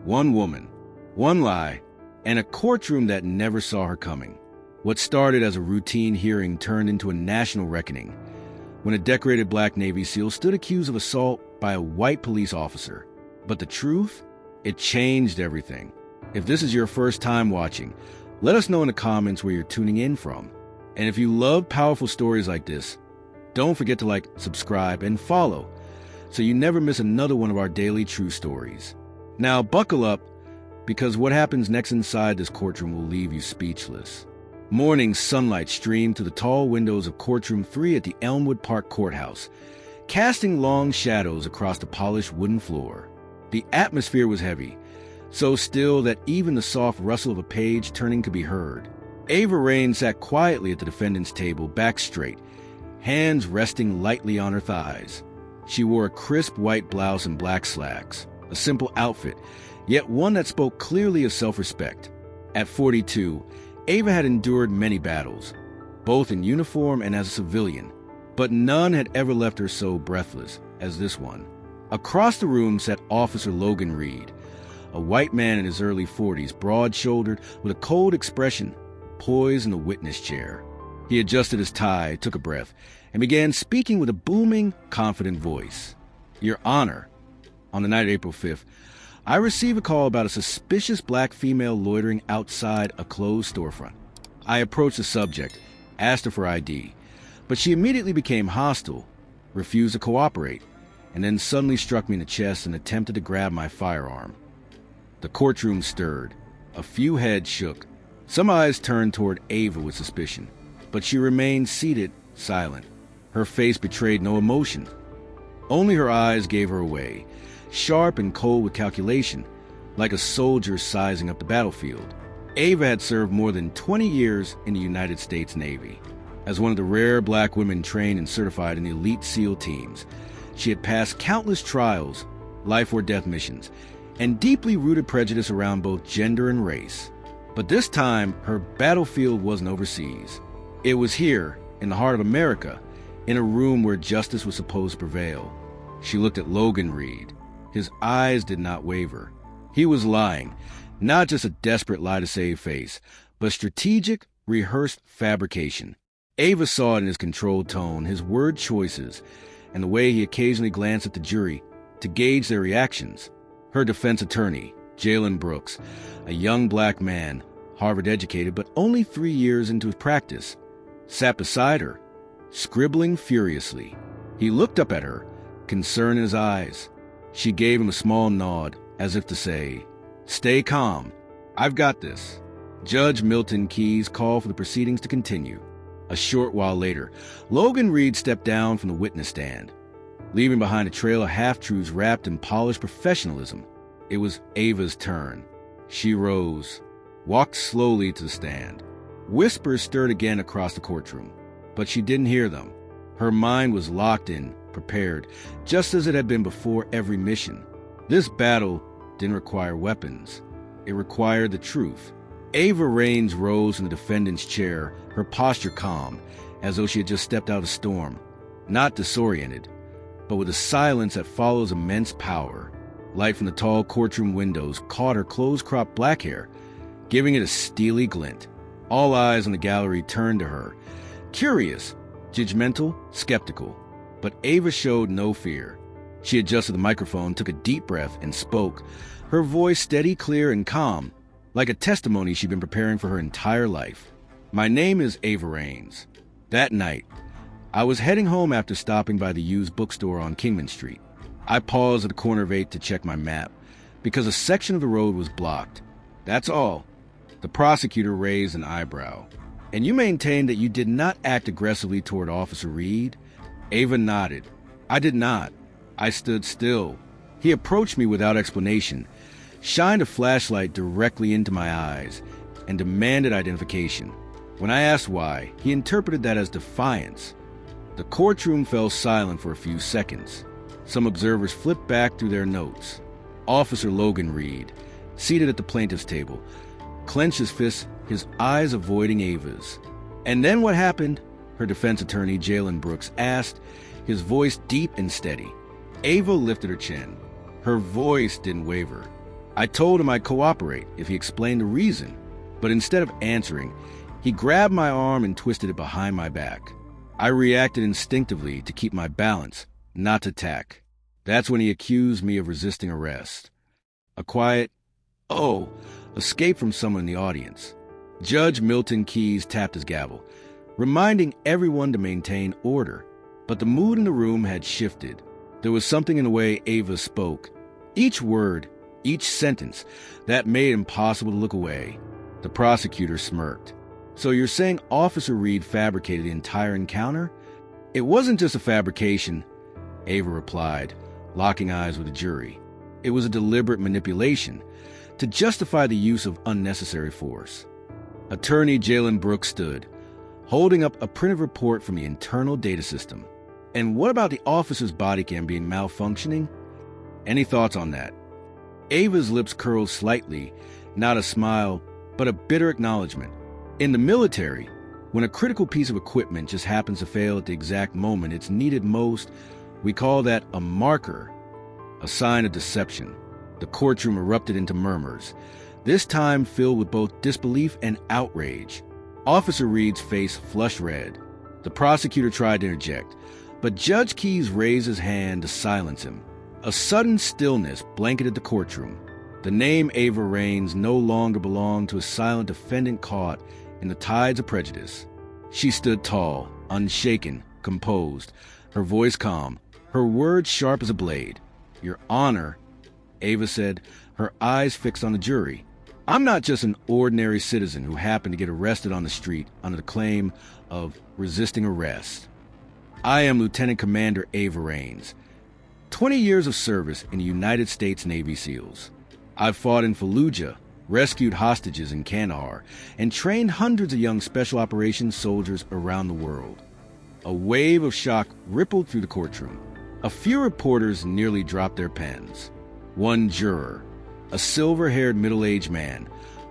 One woman, one lie, and a courtroom that never saw her coming. What started as a routine hearing turned into a national reckoning when a decorated black Navy SEAL stood accused of assault by a white police officer. But the truth? It changed everything. If this is your first time watching, let us know in the comments where you're tuning in from. And if you love powerful stories like this, don't forget to like, subscribe, and follow so you never miss another one of our daily true stories. Now buckle up, because what happens next inside this courtroom will leave you speechless. Morning sunlight streamed through the tall windows of Courtroom 3 at the Elmwood Park Courthouse, casting long shadows across the polished wooden floor. The atmosphere was heavy, so still that even the soft rustle of a page turning could be heard. Ava Raines sat quietly at the defendant's table, back straight, hands resting lightly on her thighs. She wore a crisp white blouse and black slacks, a simple outfit, yet one that spoke clearly of self-respect. At 42, Ava had endured many battles, both in uniform and as a civilian, but none had ever left her so breathless as this one. Across the room sat Officer Logan Reed, a white man in his early 40s, broad-shouldered, with a cold expression, poised in the witness chair. He adjusted his tie, took a breath, and began speaking with a booming, confident voice. "Your Honor, on the night of April 5th, I received a call about a suspicious black female loitering outside a closed storefront. I approached the subject, asked her for ID, but she immediately became hostile, refused to cooperate, and then suddenly struck me in the chest and attempted to grab my firearm." The courtroom stirred. A few heads shook. Some eyes turned toward Ava with suspicion, but she remained seated, silent. Her face betrayed no emotion. Only her eyes gave her away, sharp and cold with calculation, like a soldier sizing up the battlefield. Ava had served more than 20 years in the United States Navy. As one of the rare black women trained and certified in the elite SEAL teams, she had passed countless trials, life or death missions, and deeply rooted prejudice around both gender and race. But this time, her battlefield wasn't overseas. It was here, in the heart of America, in a room where justice was supposed to prevail. She looked at Logan Reed. His eyes did not waver. He was lying, not just a desperate lie to save face, but strategic, rehearsed fabrication. Ava saw it in his controlled tone, his word choices, and the way he occasionally glanced at the jury to gauge their reactions. Her defense attorney, Jalen Brooks, a young black man, Harvard-educated but only 3 years into his practice, sat beside her, scribbling furiously. He looked up at her, concern in his eyes. She gave him a small nod, as if to say, "Stay calm. I've got this." Judge Milton Keyes called for the proceedings to continue. A short while later, Logan Reed stepped down from the witness stand, leaving behind a trail of half-truths wrapped in polished professionalism. It was Ava's turn. She rose, walked slowly to the stand. Whispers stirred again across the courtroom, but she didn't hear them. Her mind was locked in, prepared, just as it had been before every mission. This battle didn't require weapons. It required the truth. Ava Raines rose from the defendant's chair, her posture calm, as though she had just stepped out of a storm, not disoriented, but with a silence that follows immense power. Light from the tall courtroom windows caught her close-cropped black hair, giving it a steely glint. All eyes on the gallery turned to her, curious, judgmental, skeptical. But Ava showed no fear. She adjusted the microphone, took a deep breath, and spoke, her voice steady, clear, and calm, like a testimony she'd been preparing for her entire life. "My name is Ava Raines. That night, I was heading home after stopping by the used bookstore on Kingman Street. I paused at the corner of 8th to check my map, because a section of the road was blocked. That's all." The prosecutor raised an eyebrow. "And you maintain that you did not act aggressively toward Officer Reed?" Ava nodded. "I did not. I stood still. He approached me without explanation, shined a flashlight directly into my eyes, and demanded identification. When I asked why, he interpreted that as defiance." The courtroom fell silent for a few seconds. Some observers flipped back through their notes. Officer Logan Reed, seated at the plaintiff's table, clenched his fists, his eyes avoiding Ava's. "And then what happened?" her defense attorney Jalen Brooks asked, his voice deep and steady. Ava lifted her chin. Her voice didn't waver. I told him I'd cooperate if he explained the reason, but instead of answering, he grabbed my arm and twisted it behind my back. I reacted instinctively to keep my balance, not to attack. That's when he accused me of resisting arrest. A quiet, "Oh," escaped from someone in the audience. Judge Milton Keyes tapped his gavel, reminding everyone to maintain order. But the mood in the room had shifted. There was something in the way Ava spoke, each word, each sentence, that made it impossible to look away. The prosecutor smirked. "So you're saying Officer Reed fabricated the entire encounter?" "It wasn't just a fabrication," Ava replied, locking eyes with the jury. "It was a deliberate manipulation to justify the use of unnecessary force." Attorney Jalen Brooks stood, holding up a printed report from the internal data system. "And what about the officer's bodycam being malfunctioning? Any thoughts on that?" Ava's lips curled slightly, not a smile, but a bitter acknowledgement. In the military, when a critical piece of equipment just happens to fail at the exact moment it's needed most, we call that a marker, a sign of deception. The courtroom erupted into murmurs, this time filled with both disbelief and outrage. Officer Reed's face flushed red. The prosecutor tried to interject, but Judge Keyes raised his hand to silence him. A sudden stillness blanketed the courtroom. The name Ava Raines no longer belonged to a silent defendant caught in the tides of prejudice. She stood tall, unshaken, composed, her voice calm, her words sharp as a blade. "Your Honor," Ava said, her eyes fixed on the jury, "I'm not just an ordinary citizen who happened to get arrested on the street under the claim of resisting arrest. I am Lieutenant Commander Ava Raines, 20 years of service in the United States Navy SEALs. I've fought in Fallujah, rescued hostages in Kandahar, and trained hundreds of young special operations soldiers around the world." A wave of shock rippled through the courtroom. A few reporters nearly dropped their pens. One juror, a silver-haired middle-aged man,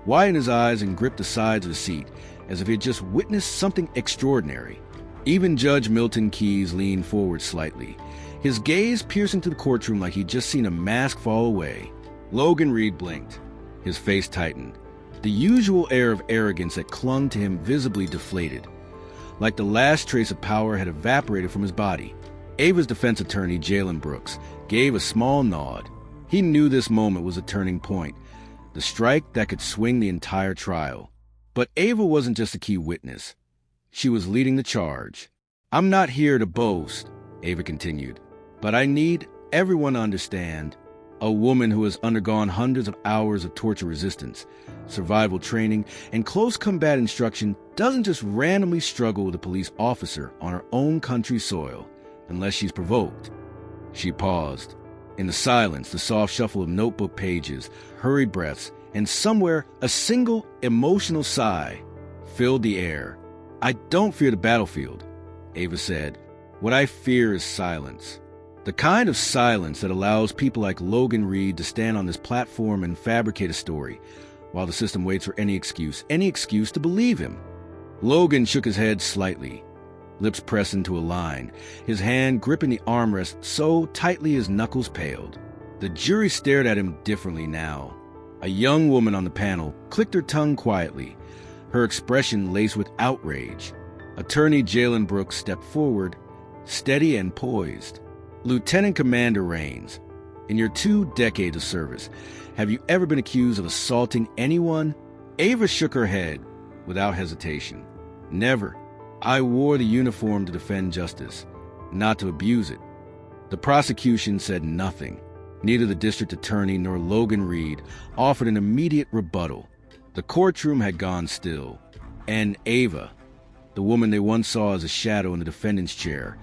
widened his eyes and gripped the sides of the seat as if he had just witnessed something extraordinary. Even Judge Milton Keyes leaned forward slightly, his gaze piercing to the courtroom like he'd just seen a mask fall away. Logan Reed blinked. His face tightened. The usual air of arrogance that clung to him visibly deflated, like the last trace of power had evaporated from his body. Ava's defense attorney, Jalen Brooks, gave a small nod. He knew this moment was a turning point, the strike that could swing the entire trial. But Ava wasn't just a key witness. She was leading the charge. "I'm not here to boast," Ava continued, "but I need everyone to understand. A woman who has undergone hundreds of hours of torture resistance, survival training, and close combat instruction doesn't just randomly struggle with a police officer on her own country's soil, unless she's provoked." She paused. In the silence, the soft shuffle of notebook pages, hurried breaths, and somewhere a single emotional sigh filled the air. "I don't fear the battlefield," Ava said. "What I fear is silence. The kind of silence that allows people like Logan Reed to stand on this platform and fabricate a story, while the system waits for any excuse to believe him." Logan shook his head slightly, lips pressed into a line, his hand gripping the armrest so tightly his knuckles paled. The jury stared at him differently now. A young woman on the panel clicked her tongue quietly, her expression laced with outrage. Attorney Jalen Brooks stepped forward, steady and poised. "Lieutenant Commander Raines, in your 2 decades of service, have you ever been accused of assaulting anyone?" Ava shook her head without hesitation. "Never. I wore the uniform to defend justice, not to abuse it." The prosecution said nothing. Neither the district attorney nor Logan Reed offered an immediate rebuttal. The courtroom had gone still, and Ava, the woman they once saw as a shadow in the defendant's chair,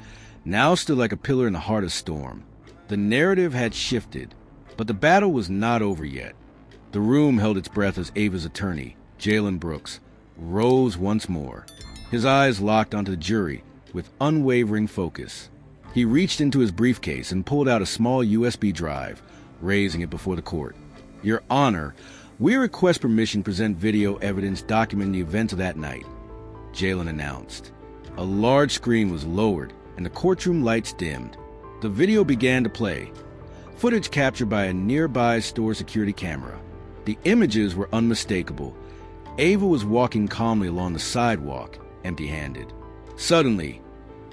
now stood like a pillar in the heart of storm. The narrative had shifted, but the battle was not over yet. The room held its breath as Ava's attorney, Jalen Brooks, rose once more. His eyes locked onto the jury with unwavering focus. He reached into his briefcase and pulled out a small USB drive, raising it before the court. "Your Honor, we request permission to present video evidence documenting the events of that night," Jalen announced. A large screen was lowered and the courtroom lights dimmed. The video began to play. Footage captured by a nearby store security camera. The images were unmistakable. Ava was walking calmly along the sidewalk, empty-handed. Suddenly,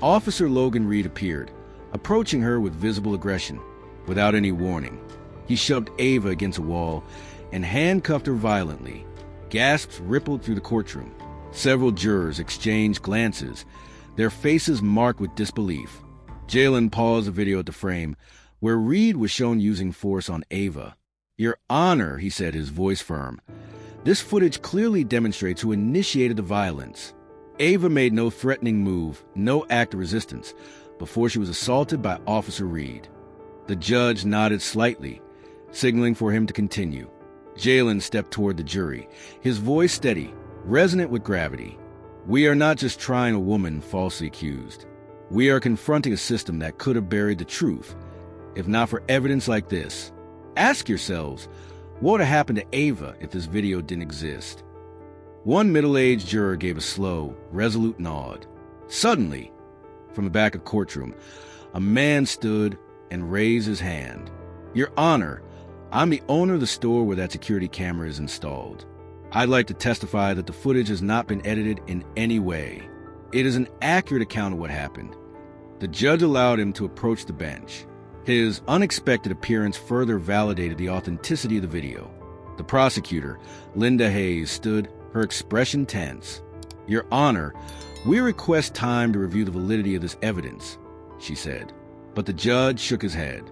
Officer Logan Reed appeared, approaching her with visible aggression. Without any warning, he shoved Ava against a wall and handcuffed her violently. Gasps rippled through the courtroom. Several jurors exchanged glances, their faces marked with disbelief. Jalen paused the video at the frame, where Reed was shown using force on Ava. "Your Honor," he said, his voice firm. "This footage clearly demonstrates who initiated the violence." Ava made no threatening move, no act of resistance, before she was assaulted by Officer Reed. The judge nodded slightly, signaling for him to continue. Jalen stepped toward the jury, his voice steady, resonant with gravity. "We are not just trying a woman falsely accused. We are confronting a system that could have buried the truth, if not for evidence like this. Ask yourselves, what would have happened to Ava if this video didn't exist?" One middle-aged juror gave a slow, resolute nod. Suddenly, from the back of the courtroom, a man stood and raised his hand. "Your Honor, I'm the owner of the store where that security camera is installed. I'd like to testify that the footage has not been edited in any way. It is an accurate account of what happened." The judge allowed him to approach the bench. His unexpected appearance further validated the authenticity of the video. The prosecutor, Linda Hayes, stood, her expression tense. "Your Honor, we request time to review the validity of this evidence," she said. But the judge shook his head.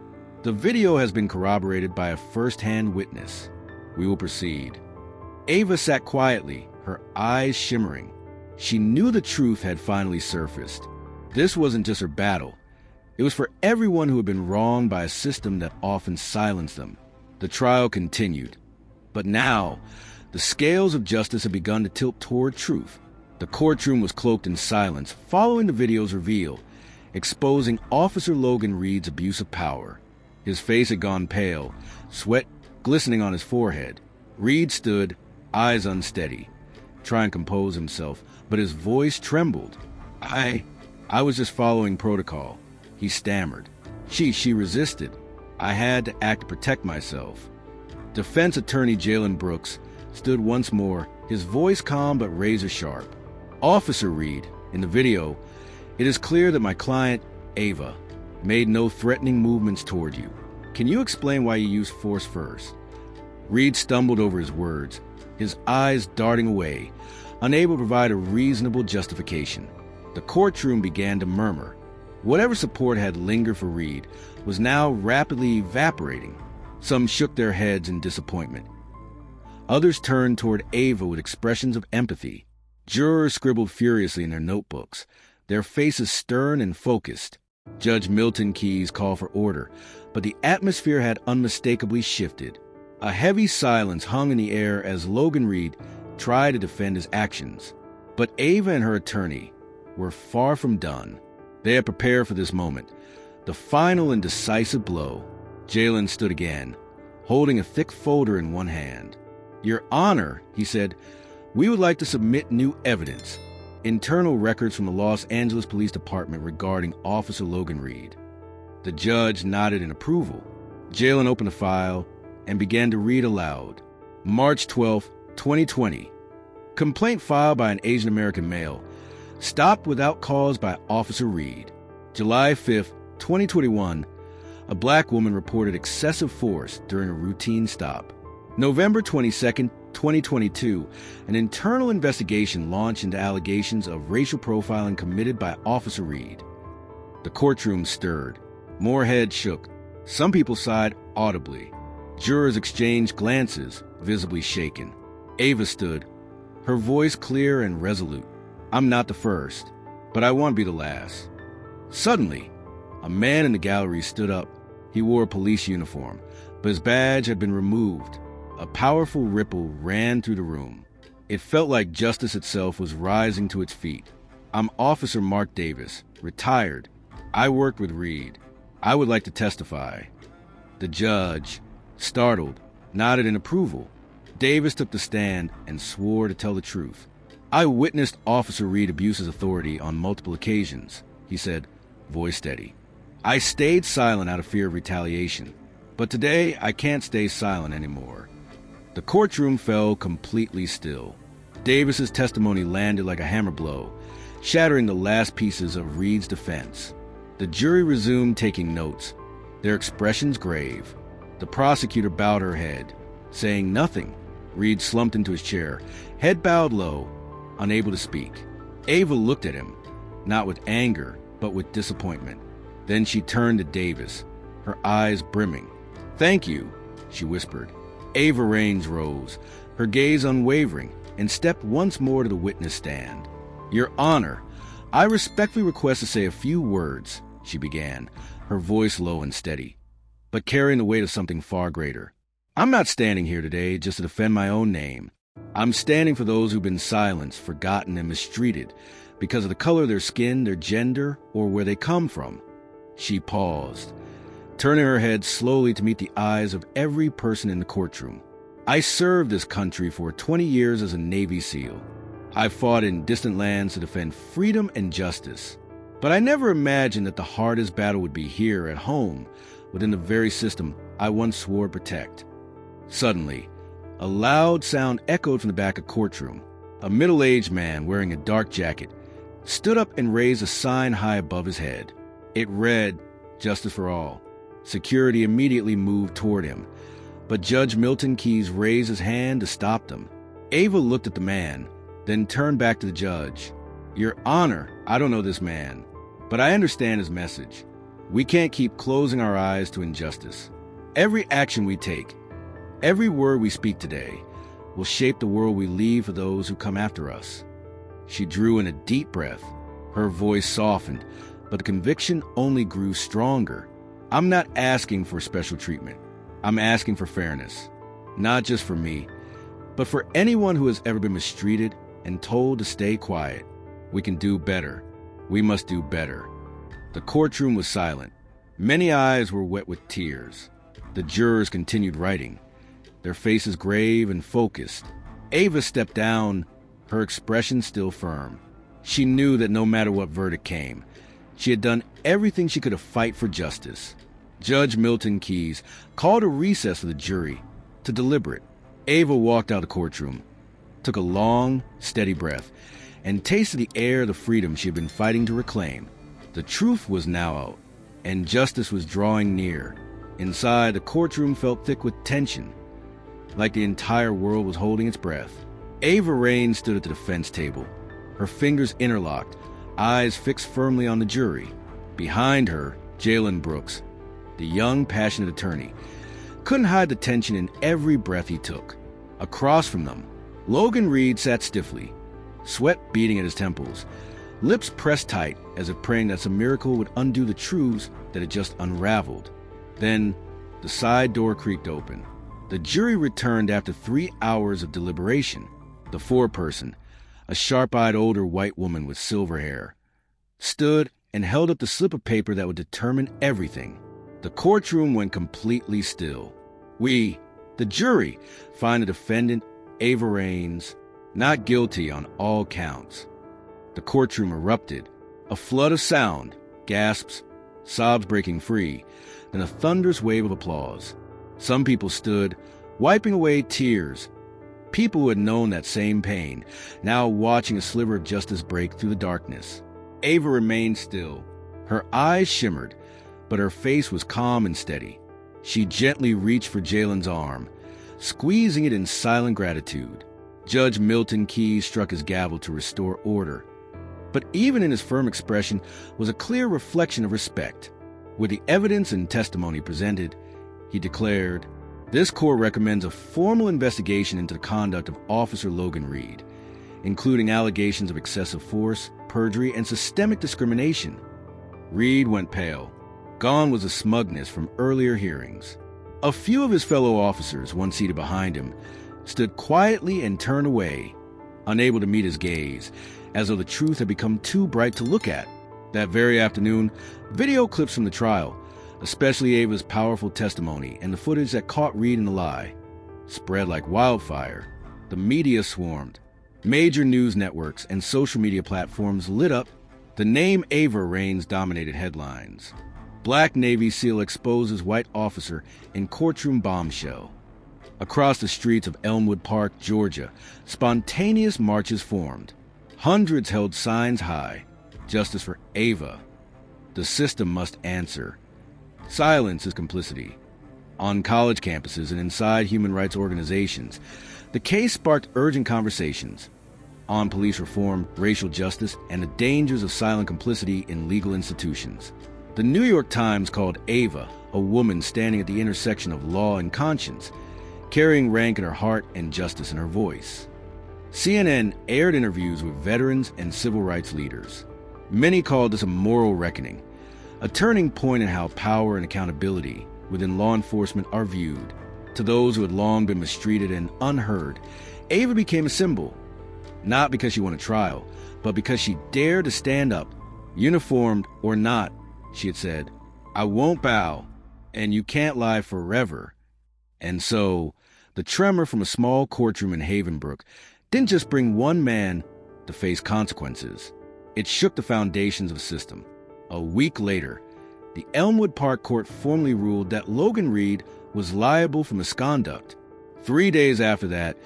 "The video has been corroborated by a first-hand witness. We will proceed." Ava sat quietly, her eyes shimmering. She knew the truth had finally surfaced. This wasn't just her battle. It was for everyone who had been wronged by a system that often silenced them. The trial continued. But now, the scales of justice had begun to tilt toward truth. The courtroom was cloaked in silence following the video's reveal, exposing Officer Logan Reed's abuse of power. His face had gone pale, sweat glistening on his forehead. Reed stood, eyes unsteady, trying to compose himself, but his voice trembled. I was just following protocol," he stammered. She resisted. "I had to act to protect myself." Defense attorney Jalen Brooks stood once more, his voice calm but razor-sharp. "Officer Reed, in the video, it is clear that my client, Ava, made no threatening movements toward you. Can you explain why you used force first?" Reed stumbled over his words, his eyes darting away, unable to provide a reasonable justification. The courtroom began to murmur. Whatever support had lingered for Reed was now rapidly evaporating. Some shook their heads in disappointment. Others turned toward Ava with expressions of empathy. Jurors scribbled furiously in their notebooks, their faces stern and focused. Judge Milton Keyes called for order, but the atmosphere had unmistakably shifted. A heavy silence hung in the air as Logan Reed tried to defend his actions. But Ava and her attorney were far from done. They had prepared for this moment, the final and decisive blow. Jalen stood again, holding a thick folder in one hand. "Your Honor," he said, "we would like to submit new evidence, internal records from the Los Angeles Police Department regarding Officer Logan Reed." The judge nodded in approval. Jalen opened the file and began to read aloud. March 12, 2020. Complaint filed by an Asian American male. Stopped without cause by Officer Reed. July 5, 2021. A black woman reported excessive force during a routine stop. November 22, 2022. An internal investigation launched into allegations of racial profiling committed by Officer Reed. The courtroom stirred. More heads shook. Some people sighed audibly. Jurors exchanged glances, visibly shaken. Ava stood, her voice clear and resolute. "I'm not the first, but I won't be the last." Suddenly, a man in the gallery stood up. He wore a police uniform, but his badge had been removed. A powerful ripple ran through the room. It felt like justice itself was rising to its feet. "I'm Officer Mark Davis, retired. I worked with Reed. I would like to testify." The judge, startled, nodded in approval. Davis took the stand and swore to tell the truth. "I witnessed Officer Reed abuse his authority on multiple occasions," he said, voice steady. "I stayed silent out of fear of retaliation. But today, I can't stay silent anymore. The courtroom fell completely still. Davis's testimony landed like a hammer blow, shattering the last pieces of Reed's defense. The jury resumed taking notes, their expressions grave. The prosecutor bowed her head, saying nothing. Reed slumped into his chair, head bowed low, unable to speak. Ava looked at him, not with anger, but with disappointment. Then she turned to Davis, her eyes brimming. "Thank you," she whispered. Ava Raines rose, her gaze unwavering, and stepped once more to the witness stand. "Your Honor, I respectfully request to say a few words," she began, her voice low and steady, but carrying the weight of something far greater. "I'm not standing here today just to defend my own name. I'm standing for those who've been silenced, forgotten, and mistreated because of the color of their skin, their gender, or where they come from." She paused, turning her head slowly to meet the eyes of every person in the courtroom. "I served this country for 20 years as a Navy SEAL. I fought in distant lands to defend freedom and justice. But I never imagined that the hardest battle would be here at home, within the very system I once swore to protect." Suddenly, a loud sound echoed from the back of the courtroom. A middle-aged man wearing a dark jacket stood up and raised a sign high above his head. It read, "Justice for All." Security immediately moved toward him, but Judge Milton Keyes raised his hand to stop them. Ava looked at the man, then turned back to the judge. "Your Honor, I don't know this man, but I understand his message. We can't keep closing our eyes to injustice. Every action we take, every word we speak today, will shape the world we leave for those who come after us." She drew in a deep breath. Her voice softened, but the conviction only grew stronger. "I'm not asking for special treatment. I'm asking for fairness. Not just for me, but for anyone who has ever been mistreated and told to stay quiet. We can do better. We must do better." The courtroom was silent. Many eyes were wet with tears. The jurors continued writing, their faces grave and focused. Ava stepped down, her expression still firm. She knew that no matter what verdict came, she had done everything she could to fight for justice. Judge Milton Keyes called a recess for the jury to deliberate. Ava walked out of the courtroom, took a long, steady breath, and tasted the air of the freedom she had been fighting to reclaim. The truth was now out, and justice was drawing near. Inside, the courtroom felt thick with tension, like the entire world was holding its breath. Ava Raines stood at the defense table, her fingers interlocked, eyes fixed firmly on the jury. Behind her, Jalen Brooks, the young, passionate attorney, couldn't hide the tension in every breath he took. Across from them, Logan Reed sat stiffly, sweat beading at his temples, lips pressed tight as if praying that some miracle would undo the truths that had just unraveled. Then, the side door creaked open. The jury returned after 3 hours of deliberation. The foreperson, a sharp-eyed older white woman with silver hair, stood and held up the slip of paper that would determine everything. The courtroom went completely still. "We, the jury, find the defendant, Ava Raines, not guilty on all counts." The courtroom erupted. A flood of sound, gasps, sobs breaking free, then a thunderous wave of applause. Some people stood, wiping away tears. People who had known that same pain, now watching a sliver of justice break through the darkness. Ava remained still. Her eyes shimmered, but her face was calm and steady. She gently reached for Jalen's arm, squeezing it in silent gratitude. Judge Milton Keyes struck his gavel to restore order. But even in his firm expression was a clear reflection of respect. With the evidence and testimony presented, he declared, "This court recommends a formal investigation into the conduct of Officer Logan Reed, including allegations of excessive force, perjury, and systemic discrimination." Reed went pale. Gone was the smugness from earlier hearings. A few of his fellow officers, one seated behind him, stood quietly and turned away, unable to meet his gaze, as though the truth had become too bright to look at. That very afternoon, video clips from the trial, especially Ava's powerful testimony and the footage that caught Reed in the lie, spread like wildfire. The media swarmed. Major news networks and social media platforms lit up. The name Ava Raines dominated headlines. Black Navy SEAL exposes white officer in courtroom bombshell. Across the streets of Elmwood Park, Georgia, spontaneous marches formed. Hundreds held signs high. Justice for Ava. The system must answer. Silence is complicity. On college campuses and inside human rights organizations, the case sparked urgent conversations on police reform, racial justice, and the dangers of silent complicity in legal institutions. The New York Times called Ava a woman standing at the intersection of law and conscience, carrying rank in her heart and justice in her voice. CNN aired interviews with veterans and civil rights leaders. Many called this a moral reckoning, a turning point in how power and accountability within law enforcement are viewed. To those who had long been mistreated and unheard, Ava became a symbol, not because she won a trial, but because she dared to stand up, uniformed or not. She had said, "I won't bow, and you can't lie forever." And so, the tremor from a small courtroom in Havenbrook didn't just bring one man to face consequences. It shook the foundations of the system. A week later, the Elmwood Park Court formally ruled that Logan Reed was liable for misconduct. 3 days after that,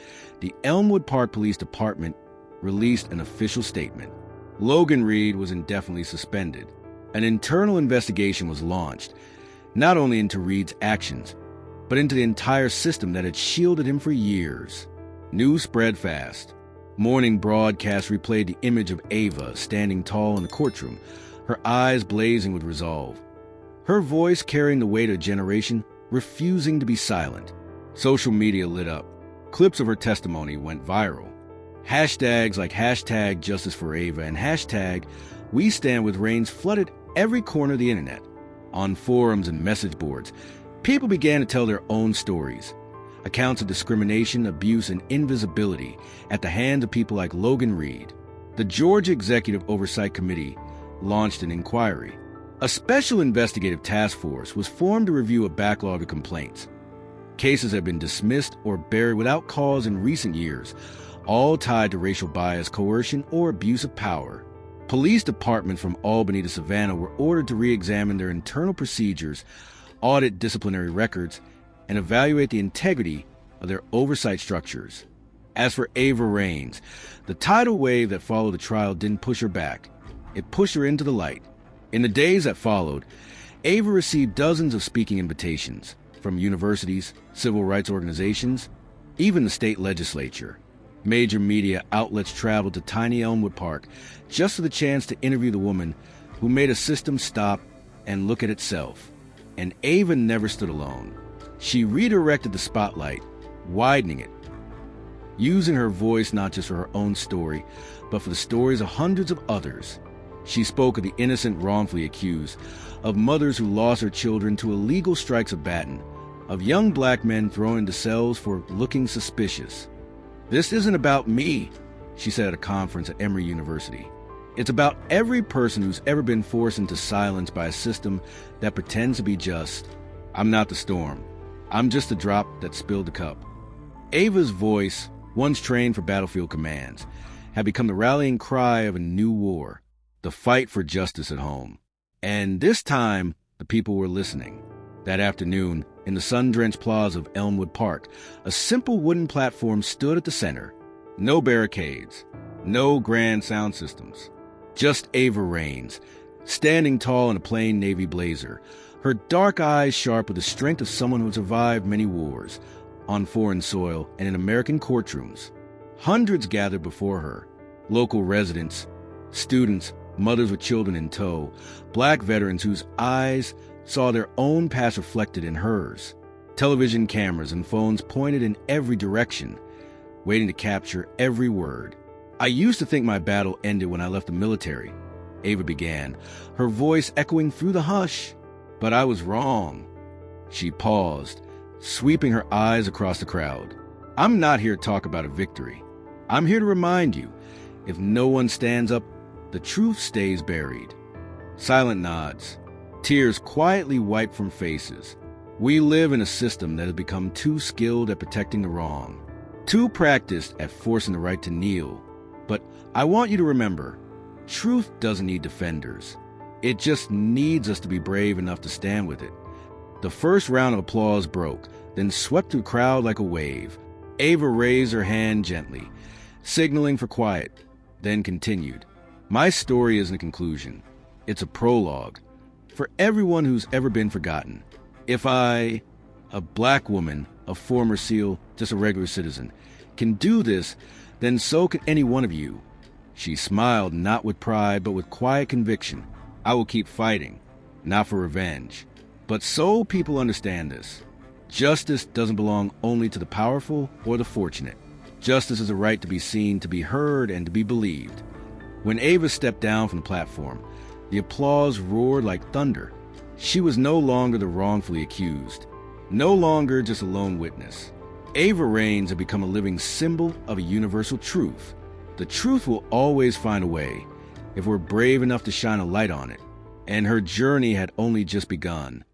the Elmwood Park Police Department released an official statement. Logan Reed was indefinitely suspended. An internal investigation was launched, not only into Reed's actions, but into the entire system that had shielded him for years. News spread fast. Morning broadcasts replayed the image of Ava standing tall in the courtroom, her eyes blazing with resolve. Her voice carrying the weight of a generation, refusing to be silent. Social media lit up. Clips of her testimony went viral. Hashtags like hashtag Justice for Ava and hashtag We Stand With Raines flooded every corner of the internet. On forums and message boards, people began to tell their own stories. Accounts of discrimination, abuse, and invisibility at the hands of people like Logan Reed. The Georgia Executive Oversight Committee launched an inquiry. A special investigative task force was formed to review a backlog of complaints. Cases have been dismissed or buried without cause in recent years, all tied to racial bias, coercion, or abuse of power. Police departments from Albany to Savannah were ordered to re-examine their internal procedures, audit disciplinary records, and evaluate the integrity of their oversight structures. As for Ava Raines, the tidal wave that followed the trial didn't push her back. It pushed her into the light. In the days that followed, Ava received dozens of speaking invitations from universities, civil rights organizations, even the state legislature. Major media outlets traveled to tiny Elmwood Park just for the chance to interview the woman who made a system stop and look at itself. And Ava never stood alone. She redirected the spotlight, widening it, using her voice not just for her own story, but for the stories of hundreds of others. She spoke of the innocent wrongfully accused, of mothers who lost their children to illegal strikes of baton, of young black men thrown into cells for looking suspicious. "This isn't about me," she said at a conference at Emory University. "It's about every person who's ever been forced into silence by a system that pretends to be just. I'm not the storm. I'm just the drop that spilled the cup." Ava's voice, once trained for battlefield commands, had become the rallying cry of a new war, the fight for justice at home. And this time, the people were listening. That afternoon, in the sun-drenched plaza of Elmwood Park, a simple wooden platform stood at the center. No barricades, no grand sound systems. Just Ava Raines, standing tall in a plain navy blazer, her dark eyes sharp with the strength of someone who had survived many wars, on foreign soil and in American courtrooms. Hundreds gathered before her, local residents, students, mothers with children in tow, black veterans whose eyes saw their own past reflected in hers. Television cameras and phones pointed in every direction, waiting to capture every word. "I used to think my battle ended when I left the military," Ava began, her voice echoing through the hush. "But I was wrong." She paused, sweeping her eyes across the crowd. "I'm not here to talk about a victory. I'm here to remind you, if no one stands up, the truth stays buried." Silent nods, tears quietly wiped from faces. We live in a system that has become too skilled at protecting the wrong, too practiced at forcing the right to kneel. But I want you to remember, truth doesn't need defenders. It just needs us to be brave enough to stand with it. The first round of applause broke, then swept through the crowd like a wave. Ava raised her hand gently, signaling for quiet, then continued. My story isn't a conclusion. It's a prologue. For everyone who's ever been forgotten. If I, a black woman, a former SEAL, just a regular citizen, can do this, then so can any one of you. She smiled, not with pride, but with quiet conviction. I will keep fighting, not for revenge. But so people understand this. Justice doesn't belong only to the powerful or the fortunate. Justice is a right to be seen, to be heard, and to be believed. When Ava stepped down from the platform, the applause roared like thunder. She was no longer the wrongfully accused, no longer just a lone witness. Ava Raines had become a living symbol of a universal truth. The truth will always find a way, if we're brave enough to shine a light on it. And her journey had only just begun.